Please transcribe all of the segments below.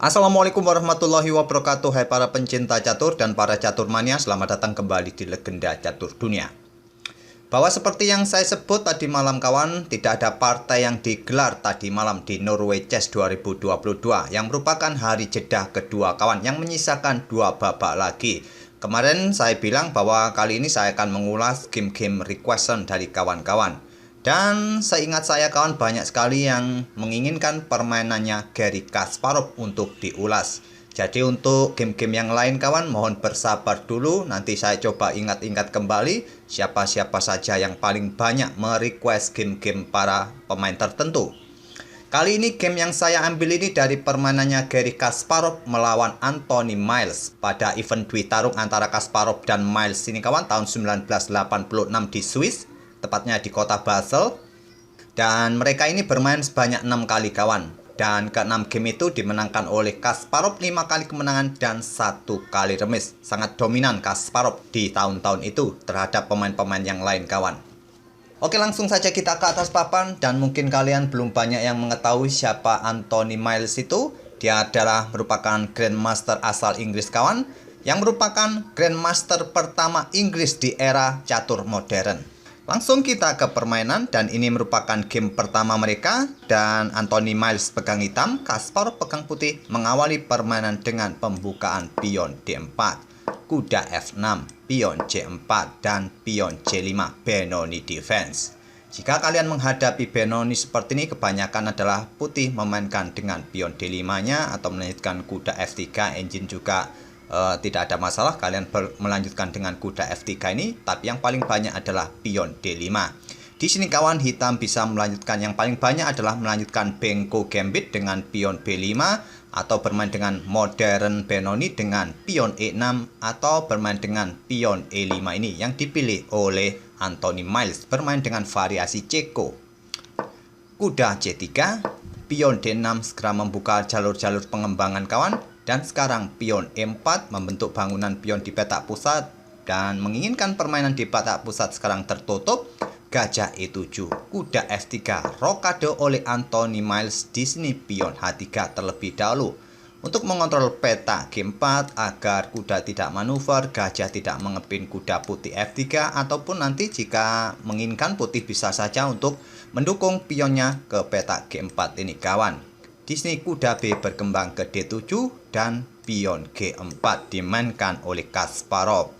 Assalamualaikum warahmatullahi wabarakatuh. Hai para pencinta catur dan para catur mania, selamat datang kembali di Legenda Catur Dunia. Bahwa seperti yang saya sebut tadi malam kawan, tidak ada partai yang digelar tadi malam di Norway Chess 2022 yang merupakan hari jeda kedua kawan, yang menyisakan dua babak lagi. Kemarin saya bilang bahwa kali ini saya akan mengulas game-game requestan dari kawan-kawan. Dan seingat saya kawan, banyak sekali yang menginginkan permainannya Garry Kasparov untuk diulas. Jadi untuk game-game yang lain kawan, mohon bersabar dulu. Nanti saya coba ingat-ingat kembali siapa-siapa saja yang paling banyak merequest game-game para pemain tertentu. Kali ini game yang saya ambil ini dari permainannya Garry Kasparov melawan Anthony Miles pada event Dwi Tarung antara Kasparov dan Miles ini kawan, tahun 1986 di Swiss, tepatnya di kota Basel. Dan mereka ini bermain sebanyak 6 kali kawan. Dan ke-6 game itu dimenangkan oleh Kasparov 5 kali kemenangan dan 1 kali remis. Sangat dominan Kasparov di tahun-tahun itu terhadap pemain-pemain yang lain kawan. Oke, langsung saja kita ke atas papan. Dan mungkin kalian belum banyak yang mengetahui siapa Anthony Miles itu. Dia adalah merupakan Grandmaster asal Inggris kawan, yang merupakan Grandmaster pertama Inggris di era catur modern. Langsung kita ke permainan, dan ini merupakan game pertama mereka. Dan Anthony Miles pegang hitam, Kasparov pegang putih, mengawali permainan dengan pembukaan pion D4, kuda F6, pion C4, dan pion C5, Benoni defense. Jika kalian menghadapi Benoni seperti ini, kebanyakan adalah putih memainkan dengan pion D5-nya atau melanjutkan kuda F3, engine juga tidak ada masalah, kalian melanjutkan dengan kuda F3 ini, tapi yang paling banyak adalah pion D5. Di sini kawan, hitam bisa melanjutkan, yang paling banyak adalah melanjutkan Benko Gambit dengan pion B5, atau bermain dengan modern Benoni dengan pion E6, atau bermain dengan pion E5 ini yang dipilih oleh Anthony Miles, bermain dengan variasi Ceko. Kuda C3, pion D6 segera membuka jalur-jalur pengembangan kawan. Dan sekarang pion E4 membentuk bangunan pion di petak pusat, dan menginginkan permainan di petak pusat sekarang tertutup. Gajah E7, kuda F3, rokade oleh Anthony Miles. Di sini pion H3 terlebih dahulu untuk mengontrol peta G4 agar kuda tidak manuver, gajah tidak mengepin kuda putih F3, ataupun nanti jika menginginkan putih bisa saja untuk mendukung pionnya ke peta G4 ini kawan. Di sini kuda B berkembang ke D7 dan pion G4 dimainkan oleh Kasparov.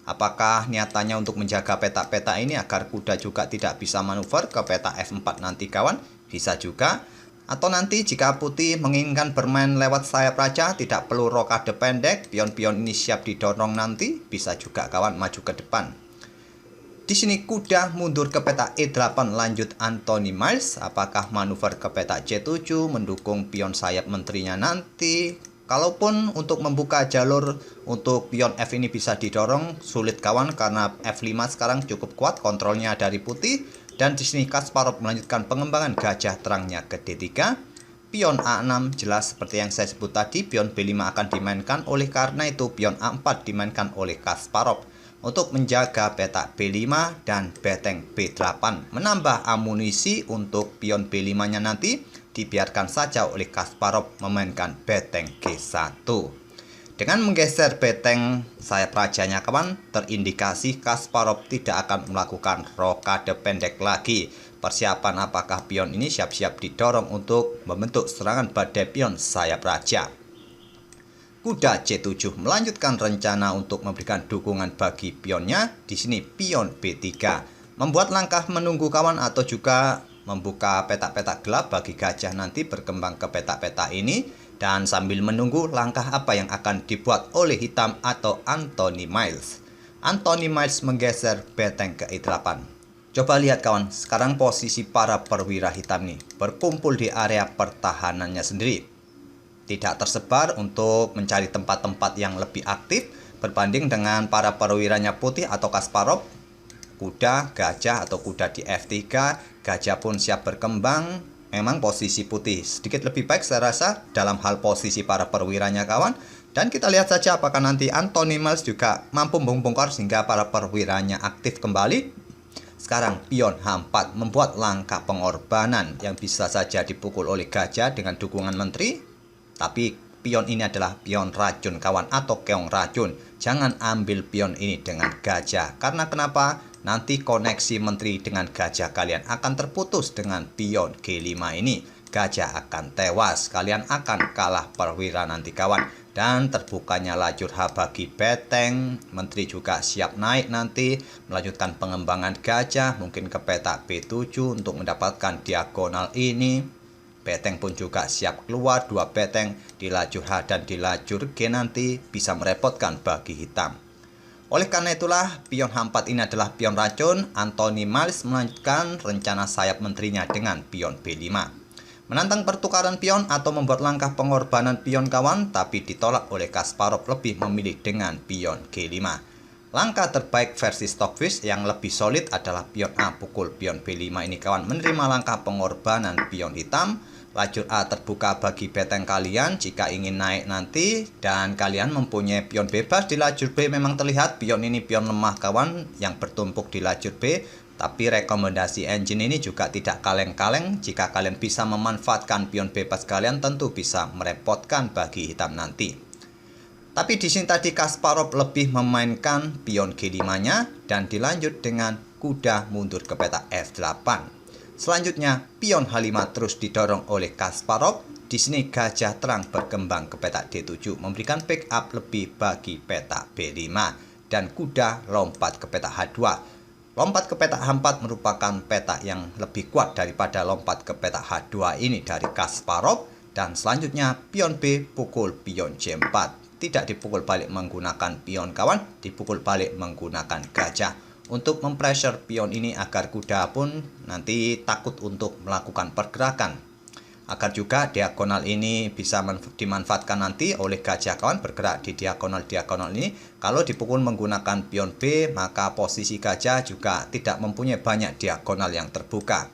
Apakah niatannya untuk menjaga peta-peta ini agar kuda juga tidak bisa manuver ke peta F4 nanti kawan? Bisa juga. Atau nanti jika putih menginginkan bermain lewat sayap raja, tidak perlu rokade pendek, pion-pion ini siap didorong nanti, bisa juga kawan maju ke depan. Di sini kuda mundur ke peta E8, lanjut Anthony Miles. Apakah manuver ke peta C7 mendukung pion sayap menterinya nanti? Kalaupun untuk membuka jalur untuk pion F ini bisa didorong, sulit kawan, karena F5 sekarang cukup kuat kontrolnya dari putih. Dan di sini Kasparov melanjutkan pengembangan gajah terangnya ke D3. Pion A6 jelas seperti yang saya sebut tadi, pion B5 akan dimainkan, oleh karena itu pion A4 dimainkan oleh Kasparov untuk menjaga peta B5 dan beteng B8, menambah amunisi untuk pion B5-nya nanti. Dibiarkan saja oleh Kasparov memainkan beteng G1. Dengan menggeser beteng sayap rajanya kawan, terindikasi Kasparov tidak akan melakukan rokade pendek lagi. Persiapan apakah pion ini siap-siap didorong untuk membentuk serangan badai pion sayap raja. Kuda C7 melanjutkan rencana untuk memberikan dukungan bagi pionnya. Di sini pion B3 membuat langkah menunggu kawan, atau juga membuka petak-petak gelap bagi gajah nanti berkembang ke petak-petak ini. Dan sambil menunggu langkah apa yang akan dibuat oleh hitam atau Anthony Miles. Anthony Miles menggeser beteng ke E8. Coba lihat kawan, sekarang posisi para perwira hitam nih berkumpul di area pertahanannya sendiri, tidak tersebar untuk mencari tempat-tempat yang lebih aktif berbanding dengan para perwiranya putih atau Kasparov. Kuda, gajah atau kuda di F3, gajah pun siap berkembang. Memang posisi putih sedikit lebih baik saya rasa dalam hal posisi para perwiranya kawan. Dan kita lihat saja apakah nanti Anthony Miles juga mampu membongkar sehingga para perwiranya aktif kembali. Sekarang pion H4 membuat langkah pengorbanan yang bisa saja dipukul oleh gajah dengan dukungan menteri. Tapi pion ini adalah pion racun kawan, atau keong racun. Jangan ambil pion ini dengan gajah. Karena kenapa? Nanti koneksi menteri dengan gajah kalian akan terputus dengan pion G5 ini. Gajah akan tewas, kalian akan kalah perwira nanti kawan. Dan terbukanya lajur H bagi beteng, menteri juga siap naik nanti, melanjutkan pengembangan gajah, mungkin ke petak B7 untuk mendapatkan diagonal ini. Beteng pun juga siap keluar, 2 beteng di lajur H dan di lajur G nanti bisa merepotkan bagi hitam. Oleh karena itulah, pion H4 ini adalah pion racun. Anthony Miles melanjutkan rencana sayap menterinya dengan pion B5. Menantang pertukaran pion atau membuat langkah pengorbanan pion kawan, tapi ditolak oleh Kasparov lebih memilih dengan pion G5. Langkah terbaik versi Stockfish yang lebih solid adalah pion A pukul pion B5 ini kawan, menerima langkah pengorbanan pion hitam. Lajur A terbuka bagi beteng kalian jika ingin naik nanti, dan kalian mempunyai pion bebas di lajur B. Memang terlihat pion ini pion lemah kawan yang bertumpuk di lajur B. Tapi rekomendasi engine ini juga tidak kaleng-kaleng. Jika kalian bisa memanfaatkan pion bebas kalian, tentu bisa merepotkan bagi hitam nanti. Tapi di sini tadi Kasparov lebih memainkan pion G5-nya dan dilanjut dengan kuda mundur ke petak F8. Selanjutnya pion H5 terus didorong oleh Kasparov. Di sini gajah terang berkembang ke petak D7, memberikan backup lebih bagi petak B5 dan kuda lompat ke petak H2. Lompat ke petak H4 merupakan petak yang lebih kuat daripada lompat ke petak H2 ini dari Kasparov. Dan selanjutnya pion B pukul pion C4. Tidak dipukul balik menggunakan pion kawan, dipukul balik menggunakan gajah. Untuk mempressure pion ini agar kuda pun nanti takut untuk melakukan pergerakan. Agar juga diagonal ini bisa dimanfaatkan nanti oleh gajah kawan bergerak di diagonal-diagonal ini. Kalau dipukul menggunakan pion B, maka posisi gajah juga tidak mempunyai banyak diagonal yang terbuka.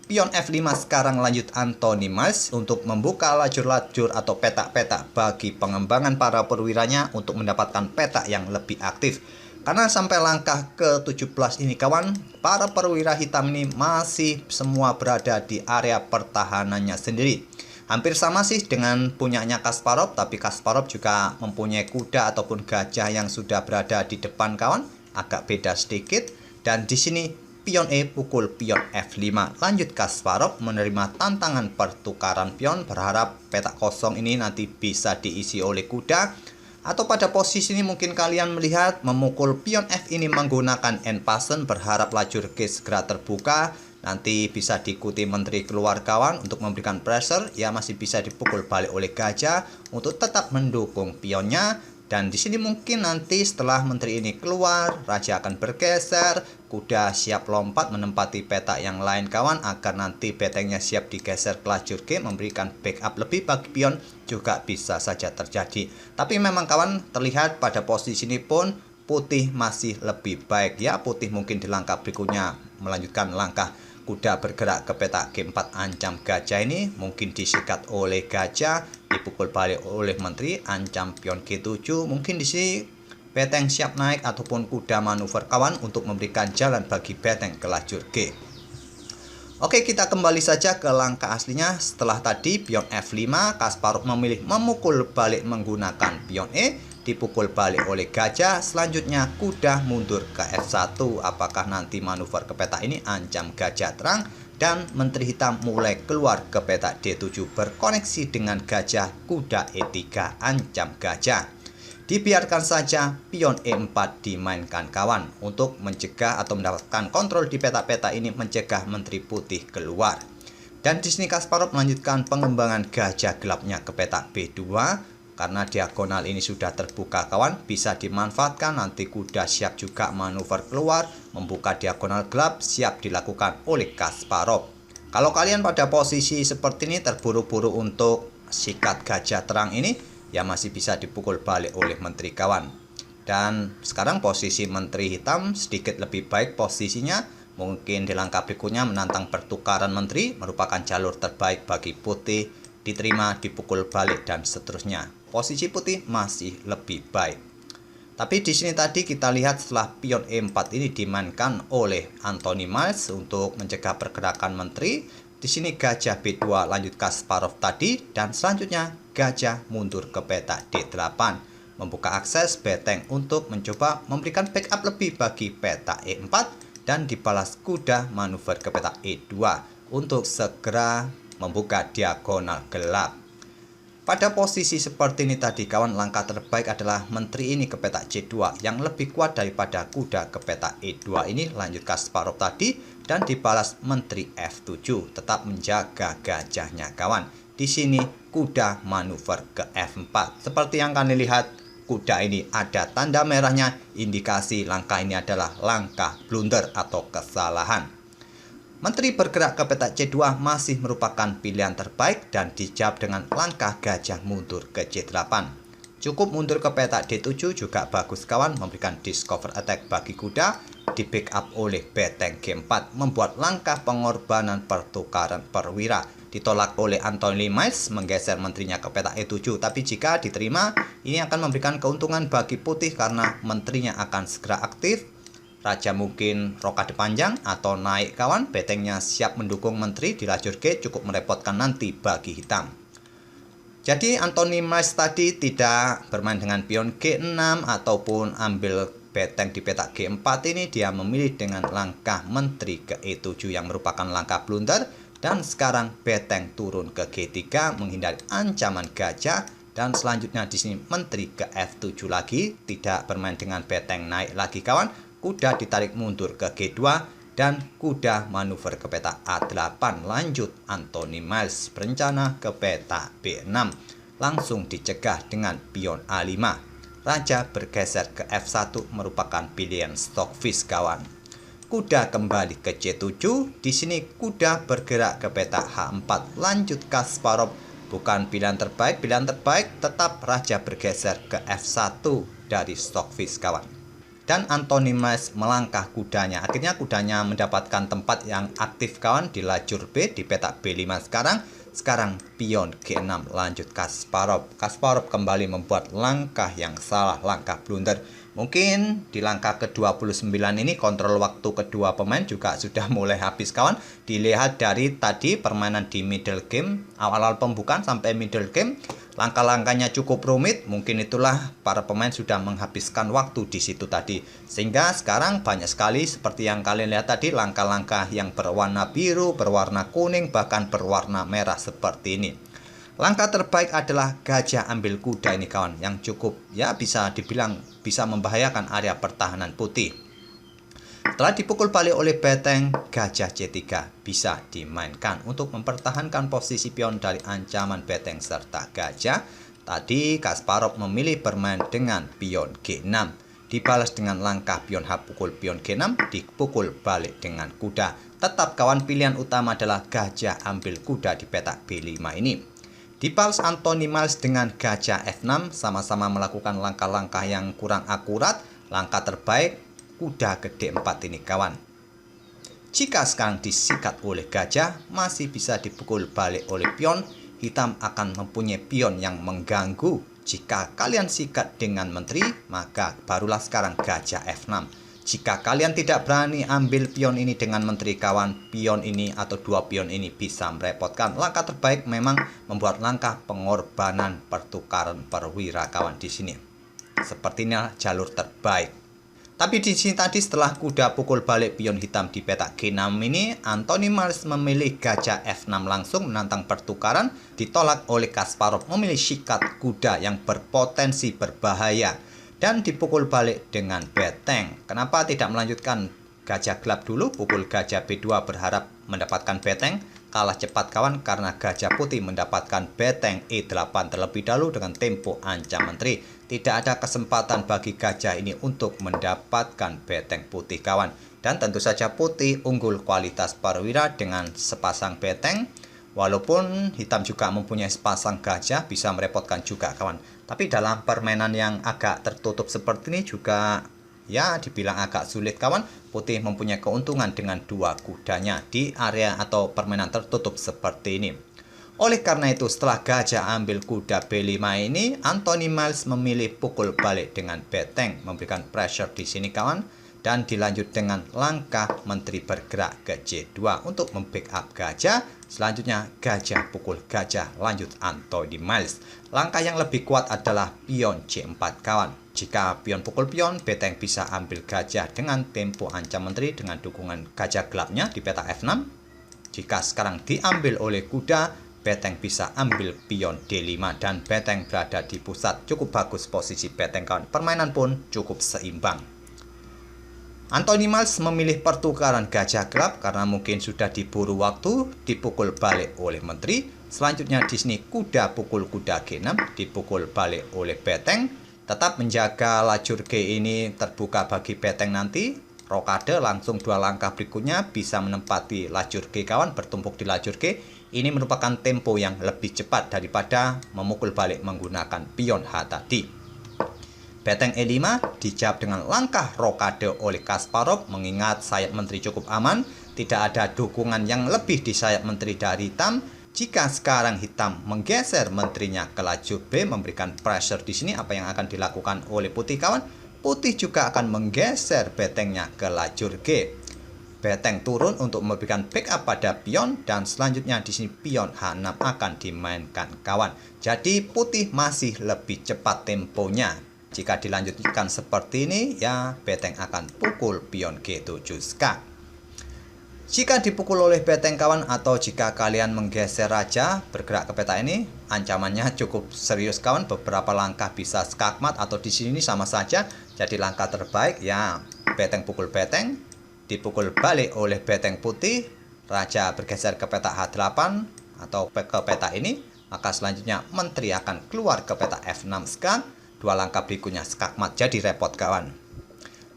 Pion F5 sekarang lanjut Anthony Miles untuk membuka lajur-lajur atau petak-petak bagi pengembangan para perwiranya untuk mendapatkan petak yang lebih aktif. Karena sampai langkah ke-17 ini kawan, para perwira hitam ini masih semua berada di area pertahanannya sendiri. Hampir sama sih dengan punyanya Kasparov, tapi Kasparov juga mempunyai kuda ataupun gajah yang sudah berada di depan kawan, agak beda sedikit. Dan di sini pion E pukul pion F5. Lanjut Kasparov menerima tantangan pertukaran pion, berharap petak kosong ini nanti bisa diisi oleh kuda. Atau pada posisi ini mungkin kalian melihat memukul pion F ini menggunakan end passen, berharap lajur G segera terbuka. Nanti bisa diikuti menteri keluar kawan untuk memberikan pressure. Ya masih bisa dipukul balik oleh gajah untuk tetap mendukung pionnya. Dan di sini mungkin nanti setelah menteri ini keluar, raja akan bergeser, kuda siap lompat menempati petak yang lain kawan, agar nanti betengnya siap digeser ke lajur G, memberikan backup lebih bagi pion juga bisa saja terjadi. Tapi memang kawan terlihat pada posisi ini pun putih masih lebih baik ya. Putih mungkin di langkah berikutnya melanjutkan langkah kuda bergerak ke petak G4, ancam gajah ini mungkin disikat oleh gajah, dipukul balik oleh menteri, ancam pion G7. Mungkin di sini beteng siap naik ataupun kuda manuver kawan untuk memberikan jalan bagi beteng ke lajur G. Oke, kita kembali saja ke langkah aslinya. Setelah tadi pion F5, Kasparov memilih memukul balik menggunakan pion E, dipukul balik oleh gajah. Selanjutnya kuda mundur ke F1. Apakah nanti manuver ke petak ini ancam gajah terang, dan menteri hitam mulai keluar ke petak D7 berkoneksi dengan gajah, kuda E3 ancam gajah. Dibiarkan saja pion E4 dimainkan kawan untuk mencegah atau mendapatkan kontrol di petak-petak ini, mencegah menteri putih keluar. Dan di sini Kasparov melanjutkan pengembangan gajah gelapnya ke petak B2. Karena diagonal ini sudah terbuka kawan, bisa dimanfaatkan. Nanti kuda siap juga manuver keluar, membuka diagonal gelap siap dilakukan oleh Kasparov. Kalau kalian pada posisi seperti ini terburu-buru untuk sikat gajah terang ini, ya masih bisa dipukul balik oleh menteri kawan. Dan sekarang posisi menteri hitam sedikit lebih baik posisinya. Mungkin di langkah berikutnya menantang pertukaran menteri, merupakan jalur terbaik bagi putih, diterima, dipukul balik, dan seterusnya. Posisi putih masih lebih baik. Tapi di sini tadi kita lihat setelah pion E4 ini dimainkan oleh Anthony Miles untuk mencegah pergerakan menteri. Di sini gajah B2 lanjut Kasparov tadi, dan selanjutnya gajah mundur ke petak D8, membuka akses beteng untuk mencoba memberikan backup lebih bagi petak E4, dan dibalas kuda manuver ke petak E2 untuk segera membuka diagonal gelap. Pada posisi seperti ini tadi kawan, langkah terbaik adalah menteri ini ke petak C2 yang lebih kuat daripada kuda ke petak E2 ini. Lanjut Kasparov tadi dan dibalas menteri F7, tetap menjaga gajahnya kawan. Di sini kuda manuver ke F4. Seperti yang kalian lihat, kuda ini ada tanda merahnya, indikasi langkah ini adalah langkah blunder atau kesalahan. Menteri bergerak ke petak C2 masih merupakan pilihan terbaik dan dijawab dengan langkah gajah mundur ke C8. Cukup mundur ke petak D7 juga bagus kawan, memberikan discover attack bagi kuda, di backup oleh beteng G4, membuat langkah pengorbanan pertukaran perwira. Ditolak oleh Anthony Miles, menggeser menterinya ke petak E7, tapi jika diterima, ini akan memberikan keuntungan bagi putih karena menterinya akan segera aktif. Raja mungkin rokade panjang atau naik kawan, betengnya siap mendukung menteri di lajur G, cukup merepotkan nanti bagi hitam. Jadi Anthony Miles tadi tidak bermain dengan pion G6 ataupun ambil beteng di petak G4, ini dia memilih dengan langkah menteri ke E7 yang merupakan langkah blunder, dan sekarang beteng turun ke G3 menghindari ancaman gajah, dan selanjutnya di sini menteri ke F7 lagi, tidak bermain dengan beteng naik lagi kawan. Kuda ditarik mundur ke G2 dan kuda manuver ke petak A8. Lanjut Anthony Miles berencana ke petak B6, langsung dicegah dengan pion A5. Raja bergeser ke F1 merupakan pilihan stockfish kawan. Kuda kembali ke C7. Di sini kuda bergerak ke petak H4. Lanjut Kasparov, bukan pilihan terbaik. Pilihan terbaik tetap raja bergeser ke F1 dari stockfish kawan. Dan Anthony Miles melangkah kudanya. Akhirnya kudanya mendapatkan tempat yang aktif kawan di lajur B di petak B5 sekarang. Sekarang pion G6, lanjut Kasparov. Kasparov kembali membuat langkah yang salah, langkah blunder. Mungkin di langkah ke-29 ini kontrol waktu kedua pemain juga sudah mulai habis kawan. Dilihat dari tadi permainan di middle game, awal-awal pembukaan sampai middle game, langkah-langkahnya cukup rumit. Mungkin itulah para pemain sudah menghabiskan waktu di situ tadi. Sehingga sekarang banyak sekali seperti yang kalian lihat tadi, langkah-langkah yang berwarna biru, berwarna kuning, bahkan berwarna merah seperti ini. Langkah terbaik adalah gajah ambil kuda ini kawan, yang cukup ya bisa dibilang bisa membahayakan area pertahanan putih. Setelah dipukul balik oleh beteng, gajah C3 bisa dimainkan untuk mempertahankan posisi pion dari ancaman beteng serta gajah. Tadi Kasparov memilih bermain dengan pion G6, dibalas dengan langkah pion H pukul pion G6, dipukul balik dengan kuda. Tetap kawan, pilihan utama adalah gajah ambil kuda di petak B5 ini. Dibalas Anthony Miles dengan gajah F6, sama-sama melakukan langkah-langkah yang kurang akurat. Langkah terbaik kuda ke D4 ini kawan. Jika sekarang disikat oleh gajah, masih bisa dipukul balik oleh pion. Hitam akan mempunyai pion yang mengganggu. Jika kalian sikat dengan menteri, maka barulah sekarang gajah F6. Jika kalian tidak berani ambil pion ini dengan menteri kawan, pion ini atau dua pion ini bisa merepotkan. Langkah terbaik memang membuat langkah pengorbanan pertukaran perwira kawan di sini. Sepertinya jalur terbaik. Tapi di sini tadi setelah kuda pukul balik pion hitam di petak G6 ini, Anthony Miles memilih gajah F6 langsung menantang pertukaran, ditolak oleh Kasparov memilih sikat kuda yang berpotensi berbahaya dan dipukul balik dengan beteng. Kenapa tidak melanjutkan gajah gelap dulu, pukul gajah B2 berharap mendapatkan beteng? Kalah cepat kawan karena gajah putih mendapatkan beteng E8 terlebih dahulu dengan tempo ancam menteri. Tidak ada kesempatan bagi gajah ini untuk mendapatkan beteng putih kawan. Dan tentu saja putih unggul kualitas perwira dengan sepasang beteng. Walaupun hitam juga mempunyai sepasang gajah, bisa merepotkan juga kawan. Tapi dalam permainan yang agak tertutup seperti ini juga ya dibilang agak sulit kawan. Putih mempunyai keuntungan dengan dua kudanya di area atau permainan tertutup seperti ini. Oleh karena itu setelah gajah ambil kuda B5 ini, Anthony Miles memilih pukul balik dengan beteng, memberikan pressure di sini kawan. dan dilanjut dengan langkah menteri bergerak ke C2 untuk membackup gajah. Selanjutnya gajah pukul gajah, lanjut Anthony Miles. Langkah yang lebih kuat adalah pion C4 kawan. Jika pion pukul pion, beteng bisa ambil gajah dengan tempo ancam menteri dengan dukungan gajah gelapnya di peta F6. Jika sekarang diambil oleh kuda, beteng bisa ambil pion D5 dan beteng berada di pusat. Cukup bagus posisi beteng kawan. Permainan pun cukup seimbang. Anthony Miles memilih pertukaran gajah gelap karena mungkin sudah diburu waktu, dipukul balik oleh menteri. Selanjutnya di sini kuda pukul kuda G6, dipukul balik oleh beteng. Tetap menjaga lajur G ini terbuka bagi beteng nanti. Rokade langsung 2 langkah berikutnya bisa menempati lajur G kawan, bertumpuk di lajur G. Ini merupakan tempo yang lebih cepat daripada memukul balik menggunakan pion H tadi. Beteng E5 dijawab dengan langkah rokade oleh Kasparov, mengingat sayap menteri cukup aman, tidak ada dukungan yang lebih di sayap menteri dari hitam. Jika sekarang hitam menggeser menterinya ke lajur B, memberikan pressure di sini, apa yang akan dilakukan oleh putih kawan? Putih juga akan menggeser betengnya ke lajur G. Beteng turun untuk memberikan backup pada pion dan selanjutnya di sini pion H6 akan dimainkan kawan. Jadi putih masih lebih cepat temponya. Jika dilanjutkan seperti ini, ya beteng akan pukul pion G7 skak. Jika dipukul oleh beteng kawan atau jika kalian menggeser raja bergerak ke peta ini, ancamannya cukup serius kawan. Beberapa langkah bisa skakmat atau di sini sama saja. Jadi langkah terbaik ya beteng pukul beteng, dipukul balik oleh beteng putih, raja bergeser ke peta H8 atau ke peta ini, maka selanjutnya menteri akan keluar ke peta F6 skak. 2 langkah berikutnya skakmat, jadi repot kawan.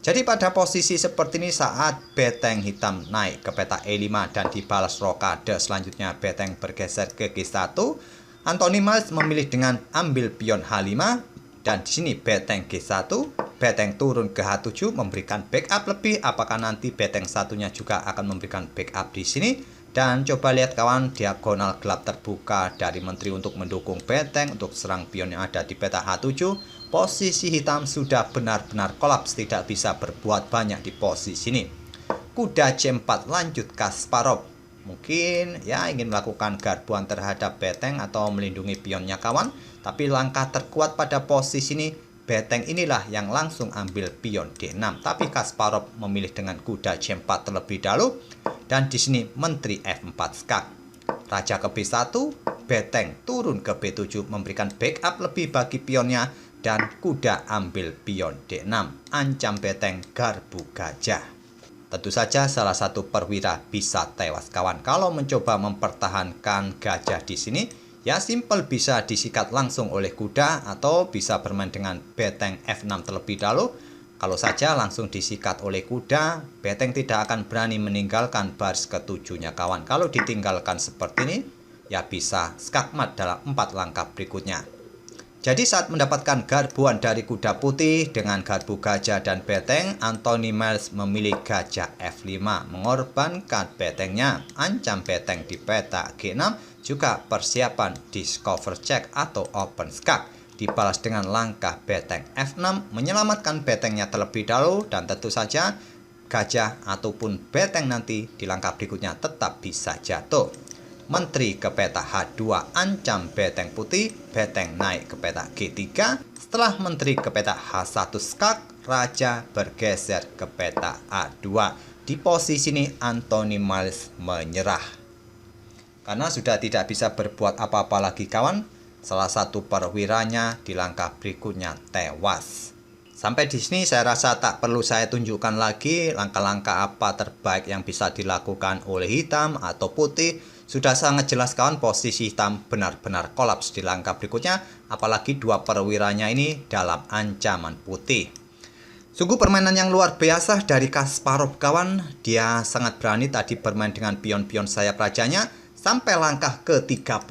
Jadi pada posisi seperti ini saat beteng hitam naik ke peta E5 dan dibalas rokade, selanjutnya beteng bergeser ke G1, Anthony Miles memilih dengan ambil pion H5 dan di sini beteng G1, beteng turun ke H7 memberikan backup lebih. Apakah nanti beteng satunya juga akan memberikan backup di sini? Dan coba lihat kawan, diagonal gelap terbuka dari menteri untuk mendukung beteng untuk serang pion yang ada di peta H7. Posisi hitam sudah benar-benar kolaps, tidak bisa berbuat banyak di posisi ini. Kuda C4 lanjut Kasparov. Mungkin ya ingin melakukan garbuan terhadap beteng atau melindungi pionnya kawan. Tapi langkah terkuat pada posisi ini, beteng inilah yang langsung ambil pion D6. Tapi Kasparov memilih dengan kuda C4 terlebih dahulu. Dan di sini menteri F4 skak. Raja ke B1, beteng turun ke B7 memberikan backup lebih bagi pionnya. Dan kuda ambil pion D6, ancam beteng garbu gajah. Tentu saja salah satu perwira bisa tewas kawan. Kalau mencoba mempertahankan gajah di sini, ya simpel bisa disikat langsung oleh kuda atau bisa bermain dengan beteng F6 terlebih dahulu. Kalau saja langsung disikat oleh kuda, beteng tidak akan berani meninggalkan baris ketujuhnya kawan. Kalau ditinggalkan seperti ini, ya bisa skakmat dalam 4 langkah berikutnya. Jadi saat mendapatkan garbuan dari kuda putih dengan garbu gajah dan beteng, Anthony Miles memilih gajah F5, mengorbankan betengnya, ancam beteng di peta G6, juga persiapan discover check atau open skak. Dibalas dengan langkah beteng F6, menyelamatkan betengnya terlebih dahulu dan tentu saja gajah ataupun beteng nanti di langkah berikutnya tetap bisa jatuh. Menteri ke peta H2 ancam beteng putih, beteng naik ke peta G3. Setelah menteri ke peta H1 skak, raja bergeser ke peta A2. Di posisi ini Anthony Miles menyerah. Karena sudah tidak bisa berbuat apa-apa lagi kawan. Salah satu perwiranya di langkah berikutnya tewas. Sampai di sini saya rasa tak perlu saya tunjukkan lagi langkah-langkah apa terbaik yang bisa dilakukan oleh hitam atau putih. Sudah sangat jelas kawan, posisi hitam benar-benar kolaps di langkah berikutnya. Apalagi 2 perwiranya ini dalam ancaman putih. Sungguh permainan yang luar biasa dari Kasparov kawan. Dia sangat berani tadi bermain dengan pion-pion sayap rajanya. Sampai langkah ke-35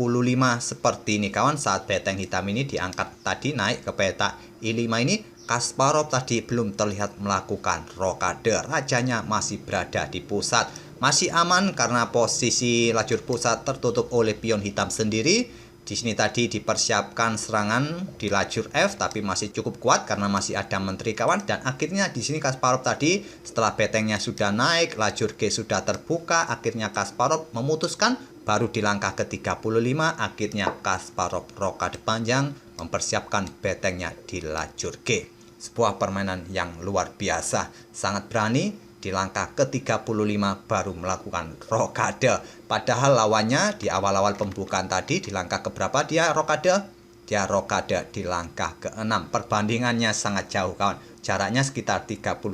seperti ini kawan. Saat beteng hitam ini diangkat tadi naik ke peta I5 ini, Kasparov tadi belum terlihat melakukan rokade. Rajanya masih berada di pusat. Masih aman karena posisi lajur pusat tertutup oleh pion hitam sendiri. Di sini tadi dipersiapkan serangan di lajur F, tapi masih cukup kuat karena masih ada menteri kawan. Dan akhirnya di sini Kasparov tadi setelah betengnya sudah naik, lajur G sudah terbuka, akhirnya Kasparov memutuskan baru di langkah ke-35 akhirnya Kasparov rokade panjang mempersiapkan betengnya di lajur G. Sebuah permainan yang luar biasa, sangat berani. Di langkah ke-35 baru melakukan rokade. Padahal lawannya di awal-awal pembukaan tadi di langkah keberapa dia rokade? Dia rokade di langkah ke-6. Perbandingannya sangat jauh kawan. Jaraknya sekitar 31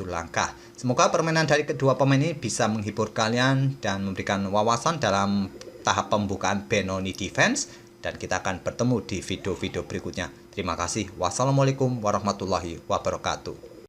langkah. Semoga permainan dari kedua pemain ini bisa menghibur kalian dan memberikan wawasan dalam tahap pembukaan Benoni Defense. Dan kita akan bertemu di video-video berikutnya. Terima kasih. Wassalamualaikum warahmatullahi wabarakatuh.